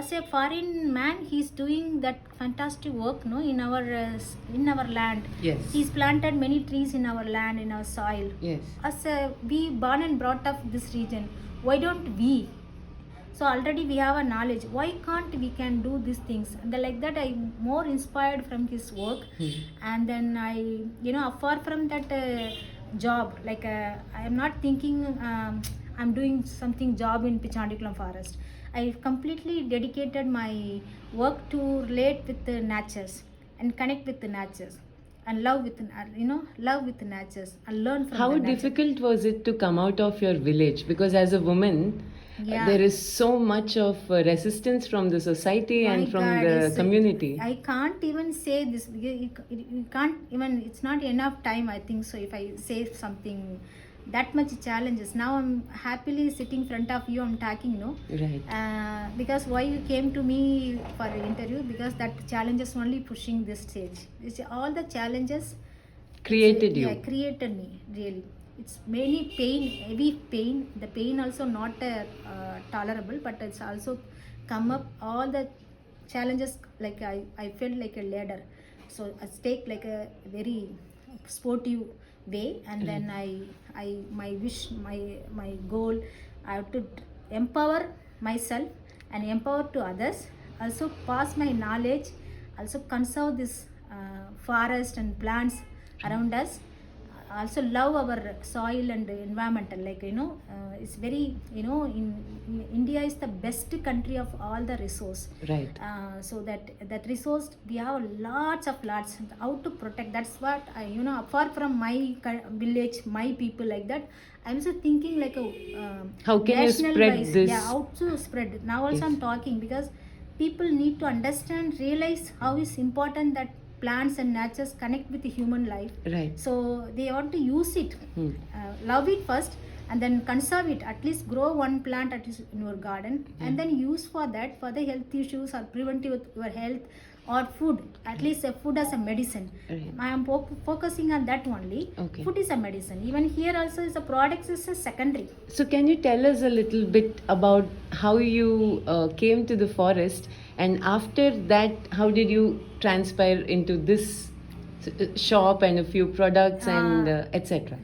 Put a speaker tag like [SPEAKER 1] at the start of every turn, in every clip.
[SPEAKER 1] As a foreign man, he's doing that fantastic work, no, in our land.
[SPEAKER 2] Yes.
[SPEAKER 1] He's planted many trees in our land, in our soil.
[SPEAKER 2] Yes.
[SPEAKER 1] As we born and brought up this region, why don't we? So already we have a knowledge. Why can't we can do these things? And like that, I more inspired from his work. And then I, apart from that job, like I am not thinking I'm doing something job in Pichandikulam forest. I completely dedicated my work to relate with the natures and connect with the natures and love with love with the natures and learn from
[SPEAKER 2] How
[SPEAKER 1] the nature.
[SPEAKER 2] difficult was it to come out of your village? Because as a woman,
[SPEAKER 1] Yeah.
[SPEAKER 2] there is so much of resistance from the society
[SPEAKER 1] My
[SPEAKER 2] and from
[SPEAKER 1] God,
[SPEAKER 2] the community.
[SPEAKER 1] I can't even say this because you can't even, it's not enough time, I think so, if I say something that much challenges. Now I'm happily sitting in front of you, I'm talking,
[SPEAKER 2] Right.
[SPEAKER 1] Because why you came to me for an interview, because that challenges only pushing this stage. It's all the challenges
[SPEAKER 2] Created you.
[SPEAKER 1] Yeah, created me, really. It's many pain, heavy pain. The pain also not tolerable, but it's also come up all the challenges. Like I felt like a ladder, so I take like a very sportive way, and then I my wish, my goal, I have to empower myself and empower to others, also pass my knowledge, also conserve this forest and plants around us, also love our soil and environmental, like it's very, in India is the best country of all the resource.
[SPEAKER 2] Right.
[SPEAKER 1] So that resource we have lots how to protect. That's what I, apart from my village, my people, like that I'm also thinking like a
[SPEAKER 2] How can you
[SPEAKER 1] national
[SPEAKER 2] spread
[SPEAKER 1] wise,
[SPEAKER 2] this?
[SPEAKER 1] yeah, how to spread. Now also
[SPEAKER 2] Yes.
[SPEAKER 1] I'm talking because people need to understand, realize how is important that plants and natures connect with the human life.
[SPEAKER 2] Right.
[SPEAKER 1] So they want to use it, love it first, and then conserve it. At least grow one plant at least in your garden, and then use for that for the health issues or preventive your health, or food. At least food as a medicine.
[SPEAKER 2] Right.
[SPEAKER 1] I am focusing on that only.
[SPEAKER 2] Okay.
[SPEAKER 1] Food is a medicine. Even here also is a products is a secondary.
[SPEAKER 2] So, can you tell us a little bit about how you came to the forest, and after that, how did you transpire into this shop and a few products and etc.?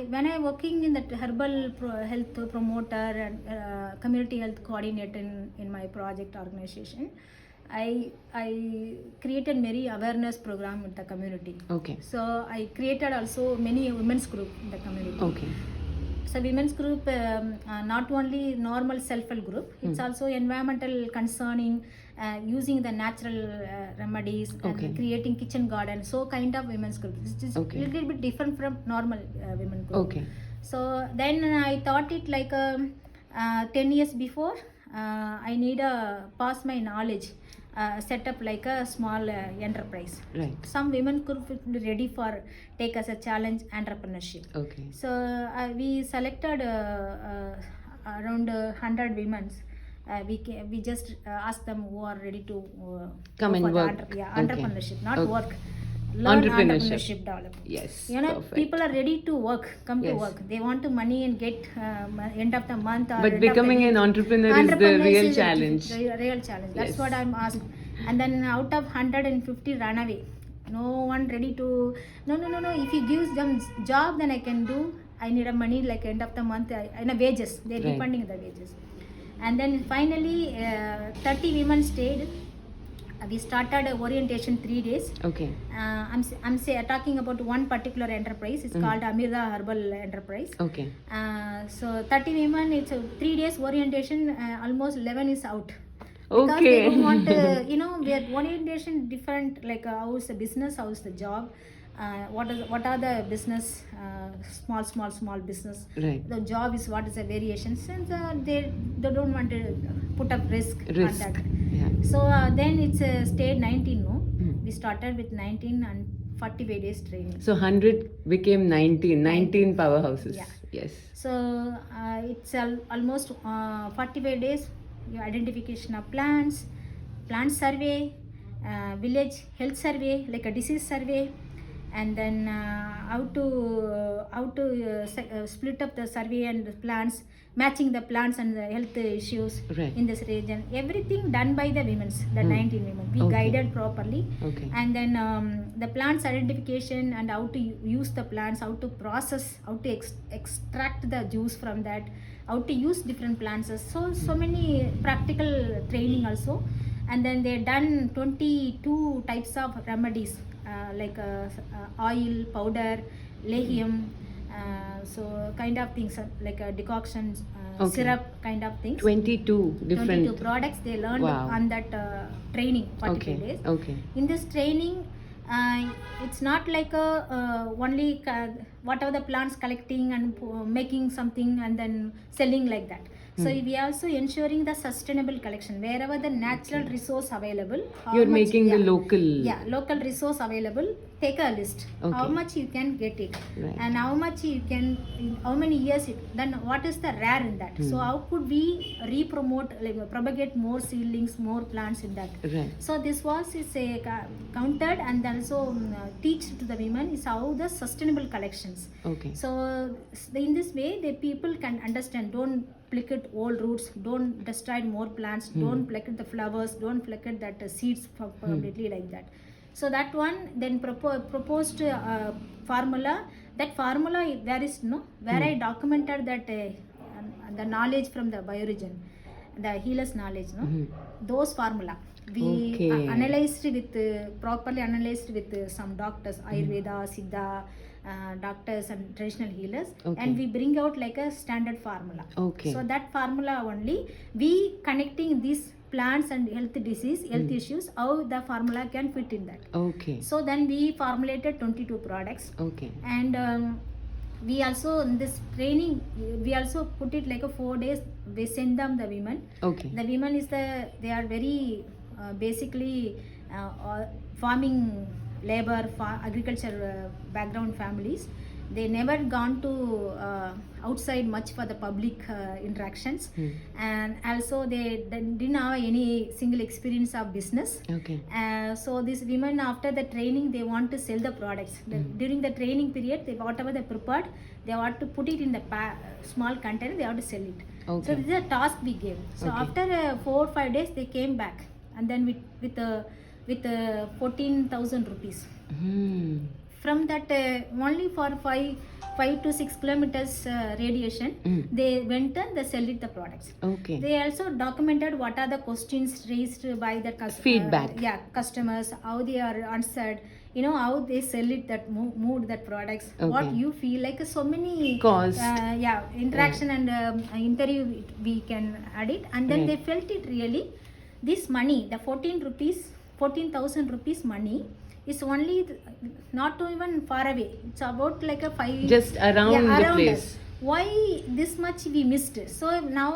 [SPEAKER 1] When I working in that herbal health promoter and community health coordinator in my project organization, I created many awareness program with the community.
[SPEAKER 2] Okay.
[SPEAKER 1] So I created also many women's group in the community.
[SPEAKER 2] Okay.
[SPEAKER 1] So women's group, not only normal self-help group, it's also environmental concerning, using the natural remedies,
[SPEAKER 2] Okay.
[SPEAKER 1] and creating kitchen garden. So kind of women's group. It's just
[SPEAKER 2] Okay.
[SPEAKER 1] a little bit different from normal women group.
[SPEAKER 2] Okay.
[SPEAKER 1] So then I thought it like 10 years before, I need a pass my knowledge, set up like a small enterprise.
[SPEAKER 2] Right.
[SPEAKER 1] Some women could be ready for take as a challenge entrepreneurship.
[SPEAKER 2] Okay.
[SPEAKER 1] So we selected around 100 women. We just asked them who are ready to
[SPEAKER 2] Come
[SPEAKER 1] go
[SPEAKER 2] and
[SPEAKER 1] for the
[SPEAKER 2] work. Okay.
[SPEAKER 1] entrepreneurship, not
[SPEAKER 2] Okay.
[SPEAKER 1] work. Learn
[SPEAKER 2] Entrepreneurship.
[SPEAKER 1] entrepreneurship development.
[SPEAKER 2] Yes.
[SPEAKER 1] People
[SPEAKER 2] Perfect.
[SPEAKER 1] are ready to work, come to
[SPEAKER 2] Yes.
[SPEAKER 1] work. They want to money and get end of the month or
[SPEAKER 2] But
[SPEAKER 1] end of the
[SPEAKER 2] becoming
[SPEAKER 1] week.
[SPEAKER 2] an entrepreneur is the
[SPEAKER 1] Entrepreneur
[SPEAKER 2] real
[SPEAKER 1] is a
[SPEAKER 2] challenge.
[SPEAKER 1] real challenge. That's
[SPEAKER 2] Yes.
[SPEAKER 1] what I'm asked. And then out of 150 run away. No one ready to. No. If you give them job, then I can do. I need a money like end of the month. And a wages. They're
[SPEAKER 2] Right.
[SPEAKER 1] depending on the wages. And then finally, 30 women stayed. We started orientation 3 days.
[SPEAKER 2] Okay.
[SPEAKER 1] I'm talking about one particular enterprise. It's called Amira Herbal Enterprise.
[SPEAKER 2] Okay.
[SPEAKER 1] So 30 women. It's 3 days orientation. Almost 11 is out. Because
[SPEAKER 2] Okay.
[SPEAKER 1] they don't want to, we are orientation different, like how is the business, how is the job, what are the business, small business.
[SPEAKER 2] Right.
[SPEAKER 1] The job is what is the variations, and they don't want to put up risk on
[SPEAKER 2] Risk.
[SPEAKER 1] that.
[SPEAKER 2] Yeah.
[SPEAKER 1] So then it's stayed 19. No, we started with 19 and 45 days training.
[SPEAKER 2] So 100 became 19 powerhouses.
[SPEAKER 1] Yeah.
[SPEAKER 2] Yes.
[SPEAKER 1] So it's almost 45 days. Identification of plants, plant survey, village health survey, like a disease survey, and then how to split up the survey and the plants, matching the plants and the health issues
[SPEAKER 2] Right.
[SPEAKER 1] in this region. Everything done by the women, the 19 women. We
[SPEAKER 2] Okay.
[SPEAKER 1] guided properly.
[SPEAKER 2] Okay.
[SPEAKER 1] And then the plants identification and how to use the plants, how to process, how to extract the juice from that, how to use different plants. So many practical training also. And then they done 22 types of remedies, like oil, powder, legium, so kind of things, like decoctions,
[SPEAKER 2] Okay.
[SPEAKER 1] syrup kind of things.
[SPEAKER 2] 22 different.
[SPEAKER 1] 22 products they learned
[SPEAKER 2] Wow.
[SPEAKER 1] on that training 42
[SPEAKER 2] Okay.
[SPEAKER 1] days.
[SPEAKER 2] Okay.
[SPEAKER 1] In this training, it's not like only whatever the plants collecting and making something and then selling like that. So we are also ensuring the sustainable collection wherever the natural resource available. how
[SPEAKER 2] You're
[SPEAKER 1] much-
[SPEAKER 2] making the
[SPEAKER 1] yeah,
[SPEAKER 2] local.
[SPEAKER 1] yeah, local resource available. Take a list. How
[SPEAKER 2] Okay.
[SPEAKER 1] much you can get it,
[SPEAKER 2] Right.
[SPEAKER 1] and how much you can, in how many years it. Then what is the rare in that? So how could we re-promote, like propagate more seedlings, more plants in that?
[SPEAKER 2] Right.
[SPEAKER 1] So this was is a countered and also teach to the women is how the sustainable collections.
[SPEAKER 2] Okay.
[SPEAKER 1] So in this way, the people can understand. Don't pluck it old roots. Don't destroy more plants. Don't pluck it the flowers. Don't pluck it that seeds completely like that. So that one then proposed formula. That formula there is where I documented that the knowledge from the bioregion, the healers knowledge, those formula we
[SPEAKER 2] Okay.
[SPEAKER 1] analyzed with properly analyzed with some doctors, Ayurveda, Siddha, doctors and traditional healers,
[SPEAKER 2] Okay.
[SPEAKER 1] and we bring out like a standard formula.
[SPEAKER 2] Okay.
[SPEAKER 1] So that formula only we connecting these plants and health issues, how the formula can fit in that.
[SPEAKER 2] Okay.
[SPEAKER 1] So then we formulated 22 products,
[SPEAKER 2] Okay.
[SPEAKER 1] and we also in this training we also put it like a 4 days. We send them the women.
[SPEAKER 2] Okay.
[SPEAKER 1] The women they are very basically farming labor, agriculture background families. They never gone to outside much for the public interactions, and also they didn't have any single experience of business.
[SPEAKER 2] Okay.
[SPEAKER 1] So these women after the training they want to sell the products. During the training period, whatever they prepared, they want to put it in the small container. They have to sell it.
[SPEAKER 2] Okay.
[SPEAKER 1] So this is a task we gave. So
[SPEAKER 2] Okay.
[SPEAKER 1] after 4 or 5 days they came back, and then with 14,000 rupees. From that only for 5 to 6 kilometers radiation, they went and they sold the products.
[SPEAKER 2] Okay.
[SPEAKER 1] They also documented what are the questions raised by the
[SPEAKER 2] Feedback.
[SPEAKER 1] customers, how they are answered, how they sell it, that moved that products, what
[SPEAKER 2] Okay.
[SPEAKER 1] you feel like. So many
[SPEAKER 2] Cost.
[SPEAKER 1] interaction and interview we can add it, and then
[SPEAKER 2] Right.
[SPEAKER 1] they felt it really. This money, the 14,000 rupees money is only not even far away. It's about like a 5.
[SPEAKER 2] Just around the place.
[SPEAKER 1] us. Why this much we missed? So now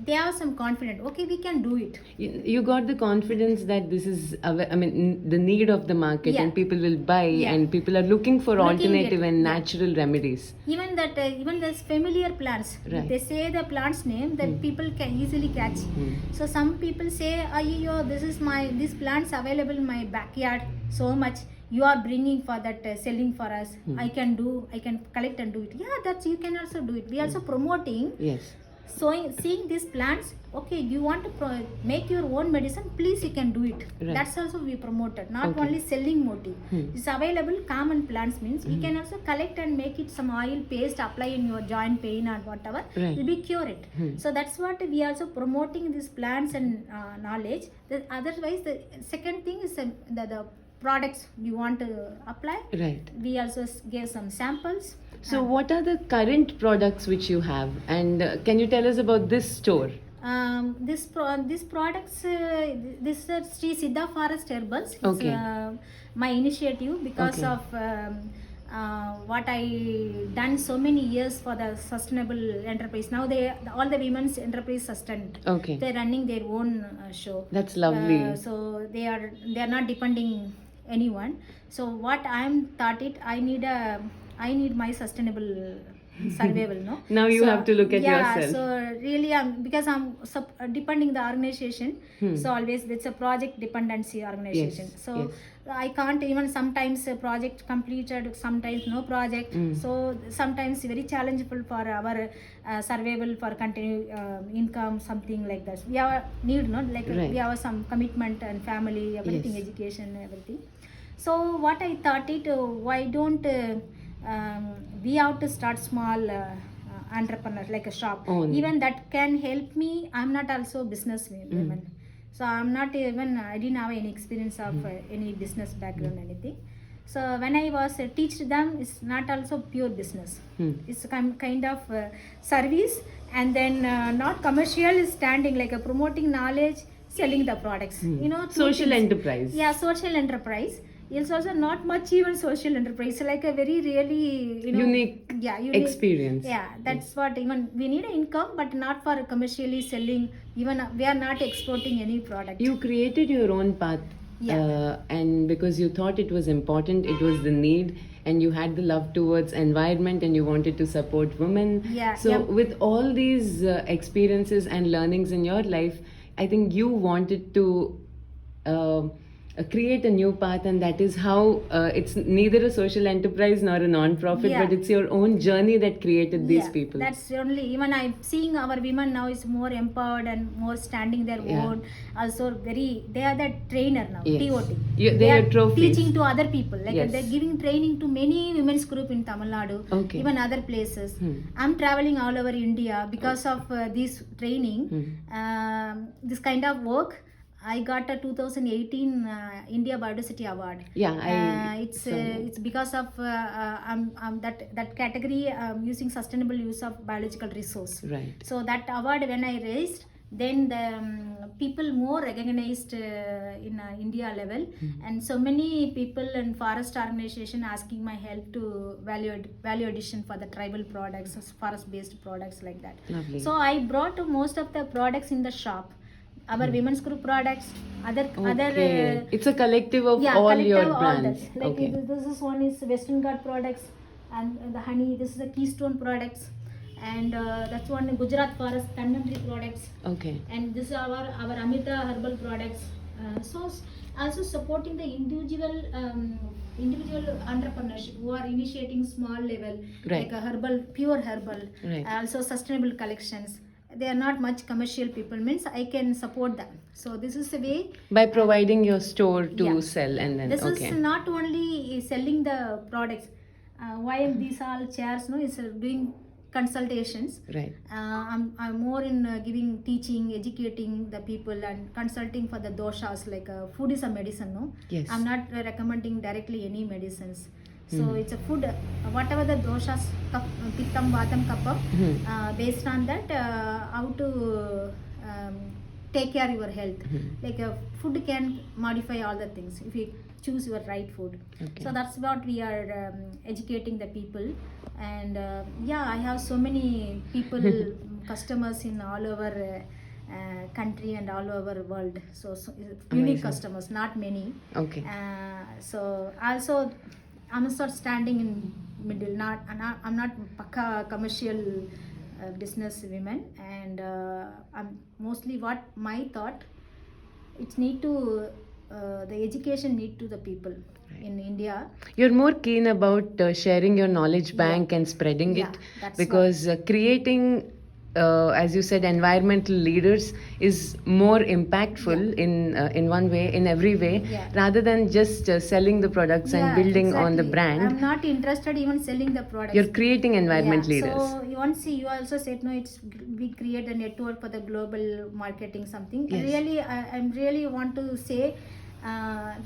[SPEAKER 1] they have some confidence. Okay, we can do it.
[SPEAKER 2] You got the confidence that this is, the need of the market,
[SPEAKER 1] Yeah.
[SPEAKER 2] and people will buy,
[SPEAKER 1] Yeah.
[SPEAKER 2] and people are looking for
[SPEAKER 1] Looking
[SPEAKER 2] alternative
[SPEAKER 1] it,
[SPEAKER 2] and
[SPEAKER 1] yeah.
[SPEAKER 2] natural remedies.
[SPEAKER 1] Even that, even those familiar plants.
[SPEAKER 2] Right.
[SPEAKER 1] If they say the plant's name, that people can easily catch. So some people say, "Ayyo, this plant's available in my backyard so much. You are bringing for that selling for us. I can collect and do it." Yeah, that's you can also do it. We also promoting.
[SPEAKER 2] Yes.
[SPEAKER 1] So seeing these plants, okay, you want to make your own medicine, please you can do it.
[SPEAKER 2] Right.
[SPEAKER 1] That's also we promoted, not
[SPEAKER 2] Okay.
[SPEAKER 1] only selling motive. It's available. Common plants means we can also collect and make it some oil paste, apply in your joint pain or whatever.
[SPEAKER 2] Right.
[SPEAKER 1] Will be cure it. So that's what we also promoting these plants and knowledge. Otherwise, the second thing is the products you want to apply.
[SPEAKER 2] Right.
[SPEAKER 1] We also gave some samples.
[SPEAKER 2] So, what are the current products which you have, and can you tell us about this store?
[SPEAKER 1] These products, this is Sri Siddha Forest Herbals. It's
[SPEAKER 2] Okay.
[SPEAKER 1] my initiative because
[SPEAKER 2] Okay.
[SPEAKER 1] of what I done so many years for the sustainable enterprise. Now all the women's enterprise sustained.
[SPEAKER 2] Okay.
[SPEAKER 1] They're running their own show.
[SPEAKER 2] That's lovely.
[SPEAKER 1] So they are not depending anyone. So what I'm thought it, I need my sustainable survival, no.
[SPEAKER 2] Now you have to look at
[SPEAKER 1] yeah,
[SPEAKER 2] yourself.
[SPEAKER 1] so really because I'm depending the organization, so always it's a project dependency organization.
[SPEAKER 2] Yes,
[SPEAKER 1] So
[SPEAKER 2] yes.
[SPEAKER 1] I can't even sometimes a project completed, sometimes no project. So sometimes very challengeable for our survival, for continue income, something like that. We have need, no, like
[SPEAKER 2] Right.
[SPEAKER 1] we have some commitment and family, everything,
[SPEAKER 2] Yes.
[SPEAKER 1] education, everything. So what I thought it, why don't we have to start small entrepreneur, like a shop.
[SPEAKER 2] Own.
[SPEAKER 1] Even that can help me. I'm not also business woman, so I'm not even, I didn't have any experience of any business background, anything. So when I was teach them, it's not also pure business. It's kind of service, and then not commercial, is standing like a promoting knowledge, selling the products, you know, two
[SPEAKER 2] Social
[SPEAKER 1] things.
[SPEAKER 2] enterprise.
[SPEAKER 1] Yeah, social enterprise. It's also not much even social enterprise. Like a very really, you know,
[SPEAKER 2] Unique
[SPEAKER 1] yeah, unique
[SPEAKER 2] experience.
[SPEAKER 1] Yeah, that's what, even we need an income, but not for commercially selling. Even we are not exporting any product.
[SPEAKER 2] You created your own path.
[SPEAKER 1] Yeah.
[SPEAKER 2] And because you thought it was important, it was the need, and you had the love towards environment, and you wanted to support women.
[SPEAKER 1] Yeah,
[SPEAKER 2] So
[SPEAKER 1] yeah.
[SPEAKER 2] with all these experiences and learnings in your life, I think you wanted to create a new path, and that is how it's neither a social enterprise nor a non-profit,
[SPEAKER 1] Yeah.
[SPEAKER 2] but it's your own journey that created these
[SPEAKER 1] Yeah,
[SPEAKER 2] people.
[SPEAKER 1] that's only, even I'm seeing our women now is more empowered and more standing their
[SPEAKER 2] Yeah.
[SPEAKER 1] own. Also very, they are the trainer now.
[SPEAKER 2] Yes.
[SPEAKER 1] TOT.
[SPEAKER 2] They are trophies.
[SPEAKER 1] teaching to other people. Like
[SPEAKER 2] Yes.
[SPEAKER 1] they're giving training to many women's group in Tamil Nadu,
[SPEAKER 2] Okay.
[SPEAKER 1] even other places. I'm traveling all over India because of this training. This kind of work. I got a 2018 India Biodiversity Award.
[SPEAKER 2] Yeah,
[SPEAKER 1] It's because of that category, using sustainable use of biological resource.
[SPEAKER 2] Right.
[SPEAKER 1] So that award when I raised, then the people more recognized in India level, and so many people and forest organization asking my help to value addition for the tribal products, forest based products, like that.
[SPEAKER 2] Lovely.
[SPEAKER 1] So I brought most of the products in the shop, our women's group products, other
[SPEAKER 2] Okay. It's a collective of
[SPEAKER 1] yeah,
[SPEAKER 2] all
[SPEAKER 1] collective,
[SPEAKER 2] your
[SPEAKER 1] all
[SPEAKER 2] brands.
[SPEAKER 1] that. Like
[SPEAKER 2] Okay.
[SPEAKER 1] this is one is Western Guard products, and the honey. This is the Keystone products, and that's one Gujarat Forest Tanvantri products,
[SPEAKER 2] Okay.
[SPEAKER 1] and this is our Amrita herbal products. So also supporting the individual entrepreneurship who are initiating small level,
[SPEAKER 2] Right.
[SPEAKER 1] like a herbal, pure herbal,
[SPEAKER 2] Right.
[SPEAKER 1] also sustainable collections. They are not much commercial people, means I can support them. So this is the way.
[SPEAKER 2] By providing your store to
[SPEAKER 1] Yeah.
[SPEAKER 2] sell, and then
[SPEAKER 1] This
[SPEAKER 2] okay.
[SPEAKER 1] is not only selling the products. Why these all chairs, no, is doing consultations.
[SPEAKER 2] Right.
[SPEAKER 1] I'm more in giving, teaching, educating the people, and consulting for the doshas. Like food is a medicine, no.
[SPEAKER 2] Yes.
[SPEAKER 1] I'm not recommending directly any medicines. So it's a food, whatever the doshas, pittam, vatam, kapam, based on that, how to take care of your health. Like food can modify all the things if you choose your right food.
[SPEAKER 2] Okay.
[SPEAKER 1] So that's what we are educating the people. And yeah, I have so many people, customers in all over country and all over world. So unique
[SPEAKER 2] Amazing.
[SPEAKER 1] customers, not many.
[SPEAKER 2] Okay.
[SPEAKER 1] So also I'm sort of standing in middle. I'm not pakka commercial business women, and I'm mostly what my thought. It's need to the education need to the people in India.
[SPEAKER 2] You're more keen about sharing your knowledge bank and spreading
[SPEAKER 1] Yeah,
[SPEAKER 2] it,
[SPEAKER 1] that's
[SPEAKER 2] because creating, as you said, environmental leaders is more impactful in one way, in every way,
[SPEAKER 1] Yeah.
[SPEAKER 2] rather than just selling the products and
[SPEAKER 1] Yeah,
[SPEAKER 2] building on the
[SPEAKER 1] exactly.
[SPEAKER 2] brand.
[SPEAKER 1] I'm not interested even selling the products.
[SPEAKER 2] You're creating environment leaders.
[SPEAKER 1] So you want to see, you also said, no, it's we create a network for the global marketing, something.
[SPEAKER 2] Yes.
[SPEAKER 1] Really, I'm really want to say,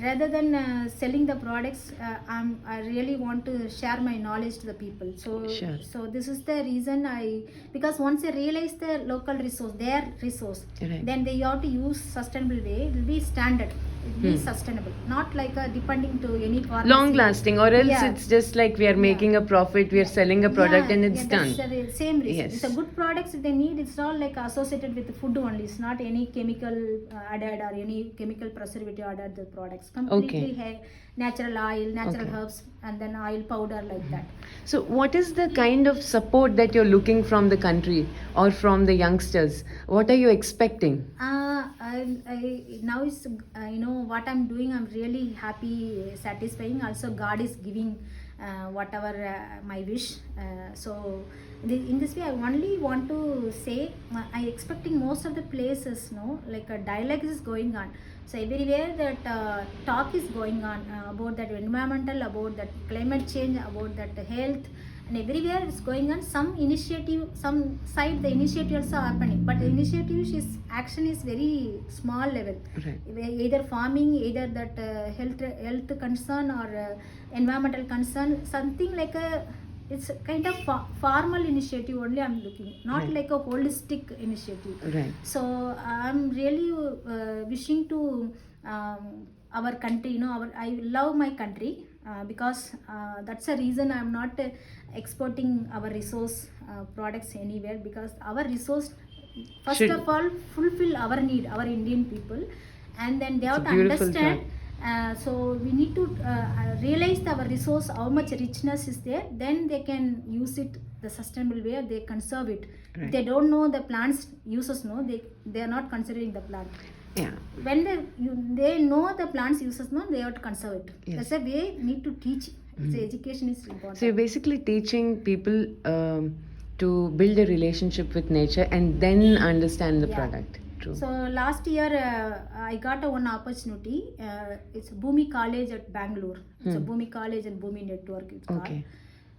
[SPEAKER 1] rather than selling the products, I really want to share my knowledge to the people. So
[SPEAKER 2] Sure.
[SPEAKER 1] so this is the reason because once they realize the local resource, their resource,
[SPEAKER 2] Right.
[SPEAKER 1] then they have to use sustainable way. It will be standard. be sustainable, not like depending to any pharmacy.
[SPEAKER 2] Long lasting, or else
[SPEAKER 1] Yeah.
[SPEAKER 2] it's just like we are making a profit, we are selling a product, and it's done.
[SPEAKER 1] That's the same reason.
[SPEAKER 2] Yes.
[SPEAKER 1] It's a good products they need. It's all like associated with the food only. It's not any chemical added or any chemical preservative added the products. Completely natural oil, natural
[SPEAKER 2] Okay.
[SPEAKER 1] herbs, and then oil powder like that.
[SPEAKER 2] So, what is the kind of support that you're looking from the country or from the youngsters? What are you expecting?
[SPEAKER 1] I now is what I'm doing. I'm really happy, satisfying. Also, God is giving whatever my wish. In this way, I only want to say I expecting most of the places. No, like a dialogue is going on. So everywhere that talk is going on about that environmental, about that climate change, about that health, and everywhere it's going on. Some initiative, some side the initiatives are happening, but the initiative is action is very small level.
[SPEAKER 2] Right.
[SPEAKER 1] Either farming, either that health concern or environmental concern, something like a it's kind of formal initiative only I'm looking, not
[SPEAKER 2] Right.
[SPEAKER 1] like a holistic initiative.
[SPEAKER 2] Right.
[SPEAKER 1] So I'm really wishing to our country, I love my country because that's a reason I'm not exporting our resource products anywhere, because our resource first
[SPEAKER 2] Should-
[SPEAKER 1] of all fulfill our need, our Indian people, and then they have
[SPEAKER 2] It's
[SPEAKER 1] to
[SPEAKER 2] a beautiful
[SPEAKER 1] understand. So we need to realize our resource, how much richness is there, then they can use it the sustainable way, they conserve it.
[SPEAKER 2] Right.
[SPEAKER 1] If they don't know the plant's uses, no, they are not considering the plant.
[SPEAKER 2] Yeah.
[SPEAKER 1] When they know the plant's uses, no, they have to conserve it.
[SPEAKER 2] Yes.
[SPEAKER 1] That's a way need to teach. So education is important.
[SPEAKER 2] So, you're basically teaching people to build a relationship with nature and then understand the
[SPEAKER 1] Yeah.
[SPEAKER 2] product. True.
[SPEAKER 1] So last year I got one opportunity. It's Bhumi College at Bangalore. It's a Bhumi College and Bhumi Network. It's called.
[SPEAKER 2] Okay.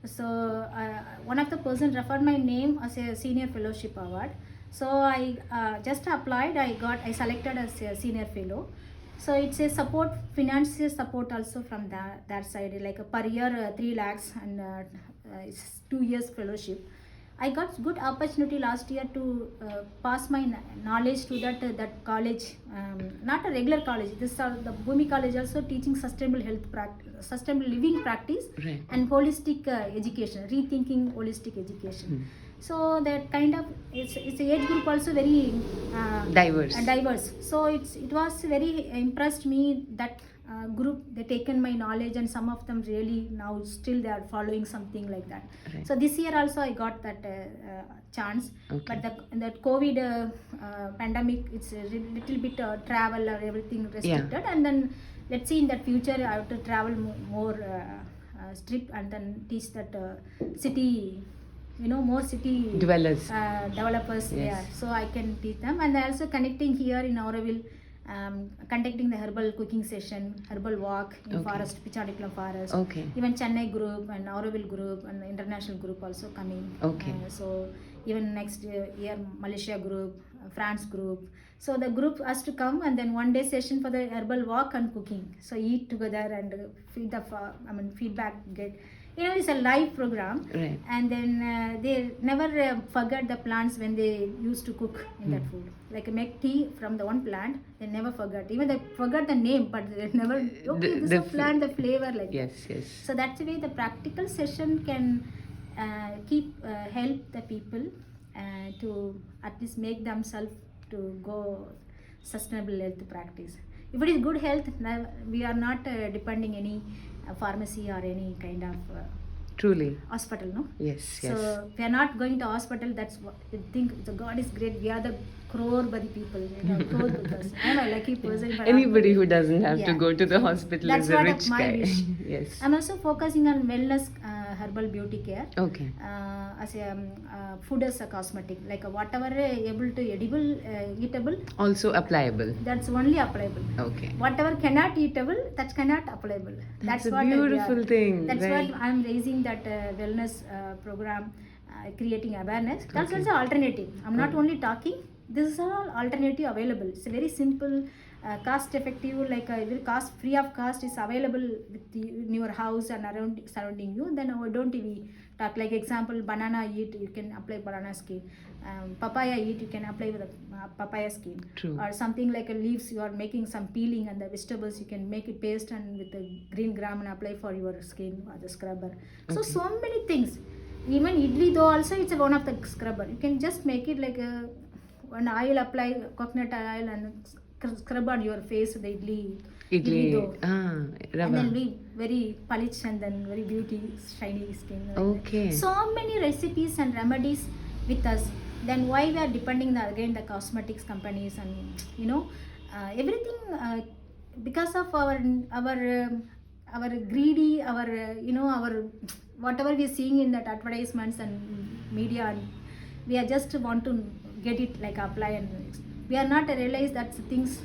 [SPEAKER 1] So one of the person referred my name as a senior fellowship award. So I just applied. I selected as a senior fellow. So it's a support, financial support also from that side, like per year 3 lakhs, and it's 2 years fellowship. I got good opportunity last year to pass my knowledge to that college, not a regular college. This are the Bhumi College also teaching sustainable health practice, sustainable living practice,
[SPEAKER 2] Right.
[SPEAKER 1] and holistic education, rethinking holistic education. So that kind of it's the age group also very diverse. So it was very impressed me that group, they taken my knowledge, and some of them really now still they are following something like that.
[SPEAKER 2] Right.
[SPEAKER 1] So this year also I got that chance.
[SPEAKER 2] Okay.
[SPEAKER 1] But that COVID pandemic, it's a little bit travel or everything restricted, and then let's see in that future I have to travel more strip, and then teach that city, more city
[SPEAKER 2] Dwellers.
[SPEAKER 1] developers.
[SPEAKER 2] Yes.
[SPEAKER 1] Yeah, so I can teach them, and also connecting here in Auroville, conducting the herbal cooking session, herbal walk in
[SPEAKER 2] Okay.
[SPEAKER 1] forest, Pichadikulam forest.
[SPEAKER 2] Okay.
[SPEAKER 1] Even Chennai group and Auroville group and international group also coming.
[SPEAKER 2] Okay.
[SPEAKER 1] So even next year Malaysia group, France group. So the group has to come, and then 1 day session for the herbal walk and cooking. So eat together and feedback get. It's a live program.
[SPEAKER 2] Right.
[SPEAKER 1] And then they never forget the plants when they used to cook in that food. Like make tea from the one plant, they never forget. Even they forgot the name, but they never. Okay, this is a plant, the flavor like.
[SPEAKER 2] Yes,
[SPEAKER 1] that.
[SPEAKER 2] yes.
[SPEAKER 1] So that's the way the practical session can help the people to at least make themselves to go sustainable health practice. If it is good health, we are not depending any pharmacy or any kind of
[SPEAKER 2] Truly.
[SPEAKER 1] hospital, no?
[SPEAKER 2] Yes, yes.
[SPEAKER 1] So we are not going to hospital. That's what I think. The God is great. We are the crore-body people. Crore because I am a lucky person. but
[SPEAKER 2] Anybody who doesn't have to
[SPEAKER 1] Yeah.
[SPEAKER 2] go to the hospital
[SPEAKER 1] That's
[SPEAKER 2] is a
[SPEAKER 1] what
[SPEAKER 2] rich
[SPEAKER 1] my
[SPEAKER 2] guy.
[SPEAKER 1] wish.
[SPEAKER 2] Yes.
[SPEAKER 1] I'm also focusing on wellness, herbal beauty care.
[SPEAKER 2] Okay.
[SPEAKER 1] As a food as a cosmetic, like whatever able to edible, eatable,
[SPEAKER 2] Also applicable.
[SPEAKER 1] that's only applicable.
[SPEAKER 2] Okay.
[SPEAKER 1] Whatever cannot eatable, that cannot applicable.
[SPEAKER 2] That's a
[SPEAKER 1] what we are-
[SPEAKER 2] beautiful thing,
[SPEAKER 1] That's
[SPEAKER 2] right.
[SPEAKER 1] what I'm raising that wellness program, creating awareness. That's
[SPEAKER 2] Okay.
[SPEAKER 1] also alternative. I'm not only talking. This is all alternative available. It's a very simple cost effective, like will cost free of cost is available in your house and around surrounding you, then why don't we talk? Like example, banana eat, you can apply banana skin. Papaya eat, you can apply with a papaya skin.
[SPEAKER 2] True.
[SPEAKER 1] Or something like a leaves, you are making some peeling, and the vegetables you can make it paste and with the green gram and apply for your skin or the scrubber. So
[SPEAKER 2] Okay.
[SPEAKER 1] so many things. Even idli though also it's one of the scrubber. You can just make it like a one oil, apply coconut oil and scrub on your face the idli dough. And then
[SPEAKER 2] Rava.
[SPEAKER 1] be very polish and then very beauty shiny skin. Like that.
[SPEAKER 2] Okay.
[SPEAKER 1] So many recipes and remedies with us. Then why we are depending again the cosmetics companies and everything because of our greedy, our whatever we are seeing in that advertisements and media, and we are just want to get it like apply, and we are not realize that things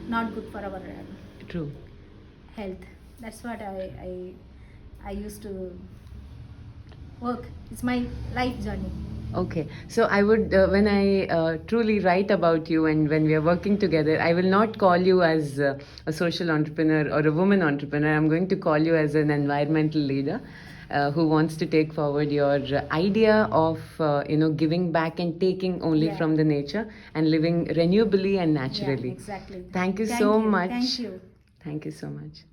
[SPEAKER 1] not good for our
[SPEAKER 2] True.
[SPEAKER 1] health. That's what I used to work. It's my life journey.
[SPEAKER 2] Okay, so I would, when I truly write about you and when we are working together, I will not call you as a social entrepreneur or a woman entrepreneur. I'm going to call you as an environmental leader who wants to take forward your idea of, giving back and taking only
[SPEAKER 1] Yeah.
[SPEAKER 2] from the nature and living renewably and
[SPEAKER 1] Yeah,
[SPEAKER 2] naturally.
[SPEAKER 1] exactly.
[SPEAKER 2] Thank you
[SPEAKER 1] Thank
[SPEAKER 2] so
[SPEAKER 1] you.
[SPEAKER 2] much.
[SPEAKER 1] Thank you.
[SPEAKER 2] Thank you so much.